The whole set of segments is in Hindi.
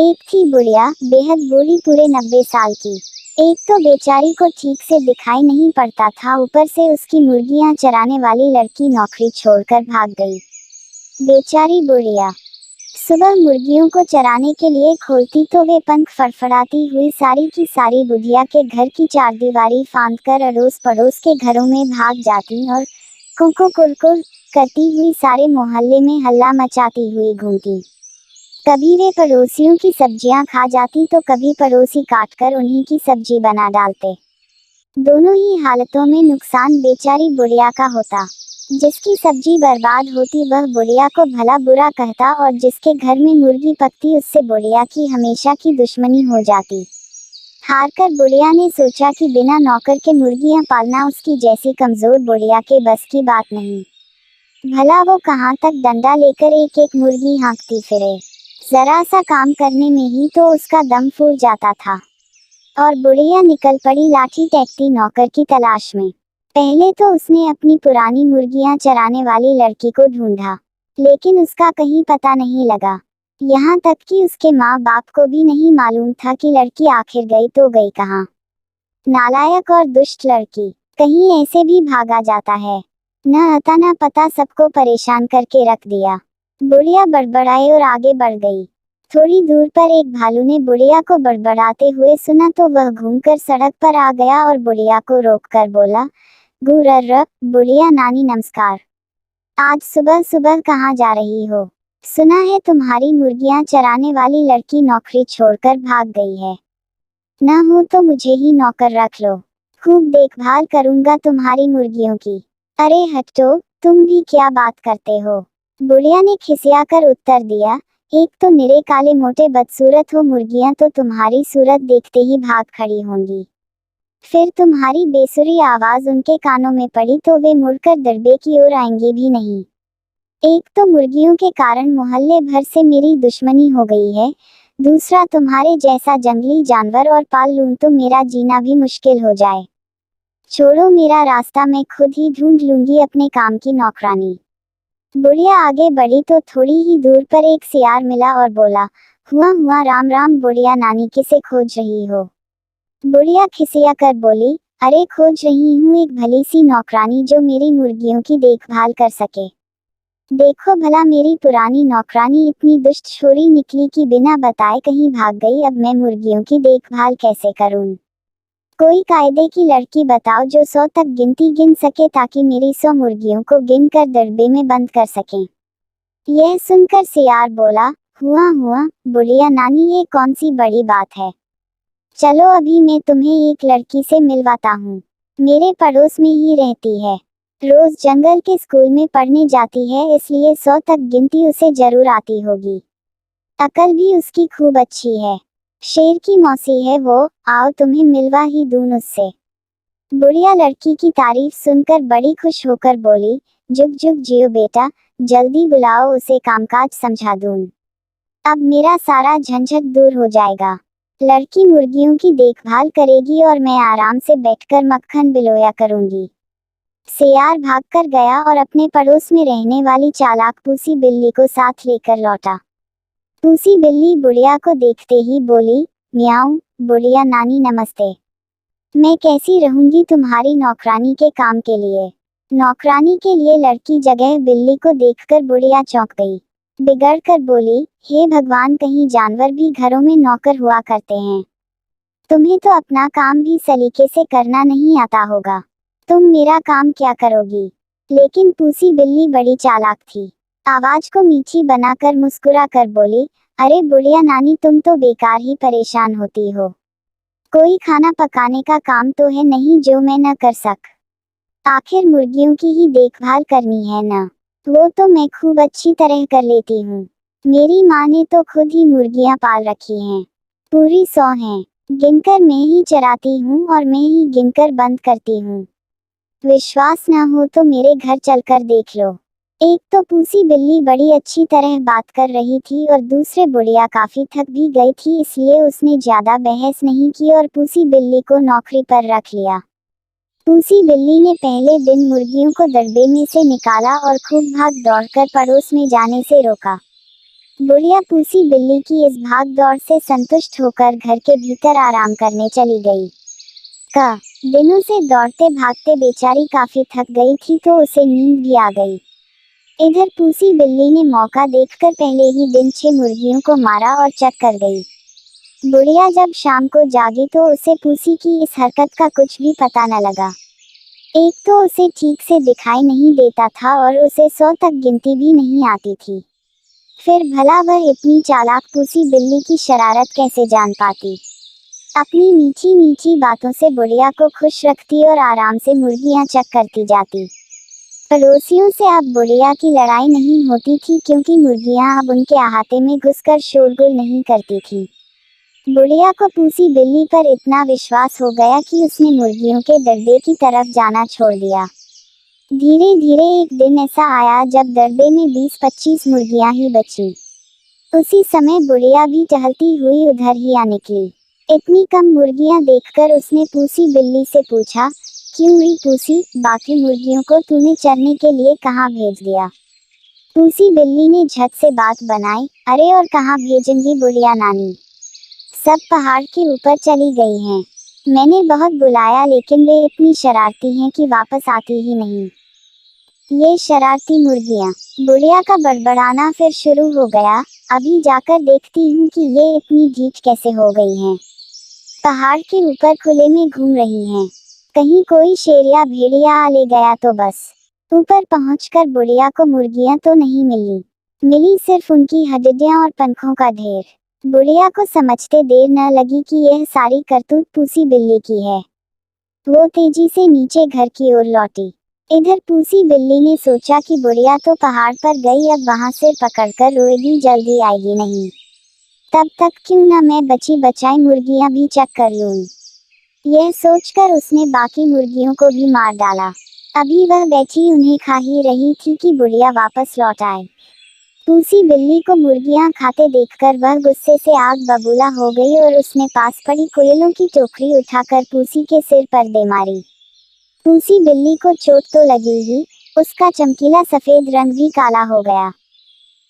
एक थी बुढ़िया, बेहद बूढ़ी, पूरे 90 साल की। एक तो बेचारी को ठीक से दिखाई नहीं पड़ता था, ऊपर से उसकी मुर्गियां चराने वाली लड़की नौकरी छोड़कर भाग गई। बेचारी बुढ़िया सुबह मुर्गियों को चराने के लिए खोलती तो वे पंख फड़फड़ाती हुई सारी की सारी बुढ़िया के घर की चारदीवारी फांदकर अड़ोस पड़ोस के घरों में भाग जाती और कुकु कुरकुर करती हुई सारे मोहल्ले में हल्ला मचाती हुई घूमती। कभी वे पड़ोसियों की सब्जियां खा जाती तो कभी पड़ोसी काटकर उन्हीं की सब्जी बना डालते। दोनों ही हालतों में नुकसान बेचारी बुढ़िया का होता। जिसकी सब्जी बर्बाद होती वह बुढ़िया को भला बुरा कहता और जिसके घर में मुर्गी पकती उससे बुढ़िया की हमेशा की दुश्मनी हो जाती। हारकर बुढ़िया ने सोचा कि बिना नौकर के मुर्गियां पालना उसकी जैसी कमजोर बुढ़िया के बस की बात नहीं। भला वो कहाँ तक डंडा लेकर एक एक मुर्गी हाँकती फिरे। जरा सा काम करने में ही तो उसका दम फूट जाता था। और बुढ़िया निकल पड़ी लाठी टेकती नौकर की तलाश में। पहले तो उसने अपनी पुरानी मुर्गियां चराने वाली लड़की को ढूंढा, लेकिन उसका कहीं पता नहीं लगा। यहाँ तक कि उसके माँ बाप को भी नहीं मालूम था कि लड़की आखिर गई तो गई कहाँ। नालायक और दुष्ट लड़की, कहीं ऐसे भी भागा जाता है। न अता न पता, सबको परेशान करके रख दिया। बुढ़िया बड़बड़ाई और आगे बढ़ गई। थोड़ी दूर पर एक भालू ने बुढ़िया को बड़बड़ाते हुए सुना तो वह घूमकर सड़क पर आ गया और बुढ़िया को रोककर बोला, गुर्र, बुढ़िया नानी नमस्कार। आज सुबह सुबह कहाँ जा रही हो? सुना है तुम्हारी मुर्गियां चराने वाली लड़की नौकरी छोड़कर भाग गई है। न हो तो मुझे ही नौकर रख लो, खूब देखभाल करूंगा तुम्हारी मुर्गियों की। अरे हटो, तुम भी क्या बात करते हो? बुढ़िया ने खिसियाकर उत्तर दिया, एक तो निरे काले मोटे बदसूरत हो मुर्गियां तो तुम्हारी सूरत देखते ही भाग खड़ी होंगी। फिर तुम्हारी बेसुरी आवाज उनके कानों में पड़ी तो वे मुड़कर दरबे की ओर आएंगी भी नहीं। एक तो मुर्गियों के कारण मोहल्ले भर से मेरी दुश्मनी हो गई है, दूसरा तुम्हारे जैसा जंगली जानवर और पाल लूं तो मेरा जीना भी मुश्किल हो जाए। छोड़ो मेरा रास्ता, मैं खुद ही ढूंढ लूंगी अपने काम की नौकरानी। बुढ़िया आगे बढ़ी तो थोड़ी ही दूर पर एक सियार मिला और बोला, हुआ राम राम बुढ़िया नानी, किसे खोज रही हो? बुढ़िया खिसिया कर बोली, अरे खोज रही हूँ एक भली सी नौकरानी जो मेरी मुर्गियों की देखभाल कर सके। देखो भला मेरी पुरानी नौकरानी इतनी दुष्ट छोरी निकली कि बिना बताए कहीं भाग गई, अब मैं मुर्गियों की देखभाल कैसे करूँ? कोई कायदे की लड़की बताओ जो 100 तक गिनती गिन सके ताकि मेरी 100 मुर्गियों को गिन कर दरबे में बंद कर सकें। यह सुनकर सियार बोला, हुआ बुढ़िया नानी, ये कौन सी बड़ी बात है। चलो अभी मैं तुम्हें एक लड़की से मिलवाता हूँ। मेरे पड़ोस में ही रहती है, रोज जंगल के स्कूल में पढ़ने जाती है, इसलिए 100 तक गिनती उसे जरूर आती होगी। अकल भी उसकी खूब अच्छी है, शेर की मौसी है वो, आओ तुम्हें मिलवा ही दूं उससे। बुढ़िया लड़की की तारीफ सुनकर बड़ी खुश होकर बोली, जुग जुग जियो बेटा, जल्दी बुलाओ उसे, कामकाज समझा दूं। अब मेरा सारा झंझट दूर हो जाएगा। लड़की मुर्गियों की देखभाल करेगी और मैं आराम से बैठकर मक्खन बिलोया करूंगी। सियार भागकर गया और अपने पड़ोस में रहने वाली चालाक पूसी बिल्ली को साथ लेकर लौटा। पूसी बिल्ली बुढ़िया को देखते ही बोली, म्याऊं, बुढ़िया नानी नमस्ते। मैं कैसी रहूंगी तुम्हारी नौकरानी के काम के लिए? नौकरानी के लिए लड़की जगह बिल्ली को देखकर बुढ़िया चौंक गई। बिगड़ कर बोली, हे भगवान, कहीं जानवर भी घरों में नौकर हुआ करते हैं। तुम्हें तो अपना काम भी सलीके से करना नहीं आता होगा, तुम मेरा काम क्या करोगी? लेकिन पूसी बिल्ली बड़ी चालाक थी। आवाज को मीठी बनाकर मुस्कुरा कर बोली, अरे बुढ़िया नानी, तुम तो बेकार ही परेशान होती हो। कोई खाना पकाने का काम तो है नहीं जो मैं न कर सक। आखिर मुर्गियों की ही देखभाल करनी है ना, वो तो मैं खूब अच्छी तरह कर लेती हूँ। मेरी माँ ने तो खुद ही मुर्गियाँ पाल रखी हैं, पूरी 100 हैं। गिनकर मैं ही चराती हूँ और मैं ही गिनकर बंद करती हूँ। विश्वास न हो तो मेरे घर चलकर देख लो। एक तो पूसी बिल्ली बड़ी अच्छी तरह बात कर रही थी और दूसरे बुढ़िया काफी थक भी गई थी, इसलिए उसने ज्यादा बहस नहीं की और पूसी बिल्ली को नौकरी पर रख लिया। पूसी बिल्ली ने पहले दिन मुर्गियों को दरबे में से निकाला और खूब भाग दौड़कर पड़ोस में जाने से रोका। बुढ़िया पूसी बिल्ली की इस भाग दौड़ से संतुष्ट होकर घर के भीतर आराम करने चली गई। दिनों से दौड़ते भागते बेचारी काफी थक गई थी तो उसे नींद भी आ गई। इधर पूसी बिल्ली ने मौका देखकर पहले ही दिन 6 मुर्गियों को मारा और चट कर गई। बुढ़िया जब शाम को जागी तो उसे पूसी की इस हरकत का कुछ भी पता न लगा। एक तो उसे ठीक से दिखाई नहीं देता था और उसे 100 तक गिनती भी नहीं आती थी। फिर भला वह इतनी चालाक पूसी बिल्ली की शरारत कैसे जान पाती। अपनी मीठी मीठी बातों से बुढ़िया को खुश रखती और आराम से मुर्गियां चक करती जाती। पड़ोसियों से अब बुढ़िया की लड़ाई नहीं होती थी क्योंकि मुर्गियां अब उनके अहाते में घुसकर शोरगुल नहीं करती थी। बुढ़िया को पूसी बिल्ली पर इतना विश्वास हो गया कि उसने मुर्गियों के दरबे की तरफ जाना छोड़ दिया। धीरे धीरे एक दिन ऐसा आया जब दरबे में 20-25 मुर्गियां ही बची। उसी समय बुढ़िया भी टहलती हुई उधर ही आ निकली। इतनी कम मुर्गियां देखकर उसने पूसी बिल्ली से पूछा, क्यों री पूसी, बाकी मुर्गियों को तूने चरने के लिए कहाँ भेज दिया। पूसी बिल्ली ने झट से बात बनाई, अरे और कहाँ भेजूंगी बुढ़िया नानी, सब पहाड़ के ऊपर चली गई हैं। मैंने बहुत बुलाया लेकिन वे इतनी शरारती हैं कि वापस आती ही नहीं। ये शरारती मुर्गियां। बुढ़िया का बड़बड़ाना फिर शुरू हो गया, अभी जाकर देखती हूँ कि ये इतनी ढीठ कैसे हो गई हैं। पहाड़ के ऊपर खुले में घूम रही हैं। कहीं कोई शेर या भेड़िया आ ले गया तो बस। ऊपर पहुंचकर बुढ़िया को मुर्गियां तो नहीं मिली सिर्फ उनकी हड्डियां और पंखों का ढेर। बुढ़िया को समझते देर न लगी कि यह सारी करतूत पूसी बिल्ली की है। वो तेजी से नीचे घर की ओर लौटी। इधर पूसी बिल्ली ने सोचा कि बुढ़िया तो पहाड़ पर गई, अब वहां सिर पकड़कर रोएगी, जल्दी आएगी नहीं। तब तक क्यों न मैं बची बचाई मुर्गियां भी चक कर लूं। यह सोचकर उसने बाकी मुर्गियों को भी मार डाला। अभी वह बैठी उन्हें खा ही रही थी कि बुढ़िया वापस लौट आए। पूसी बिल्ली को मुर्गियां खाते देखकर वह गुस्से से आग बबूला हो गई और उसने पास पड़ी कोयलों की टोकरी उठाकर पूसी के सिर पर दे मारी। पूसी बिल्ली को चोट तो लगी ही, उसका चमकीला सफेद रंग भी काला हो गया।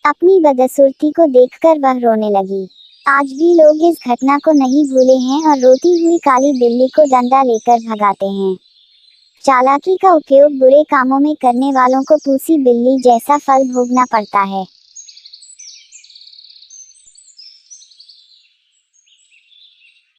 अपनी बदसूरती को देखकर वह रोने लगी। आज भी लोग इस घटना को नहीं भूले हैं और रोती हुई काली बिल्ली को डंडा लेकर भगाते हैं। चालाकी का उपयोग बुरे कामों में करने वालों को पूसी बिल्ली जैसा फल भोगना पड़ता है।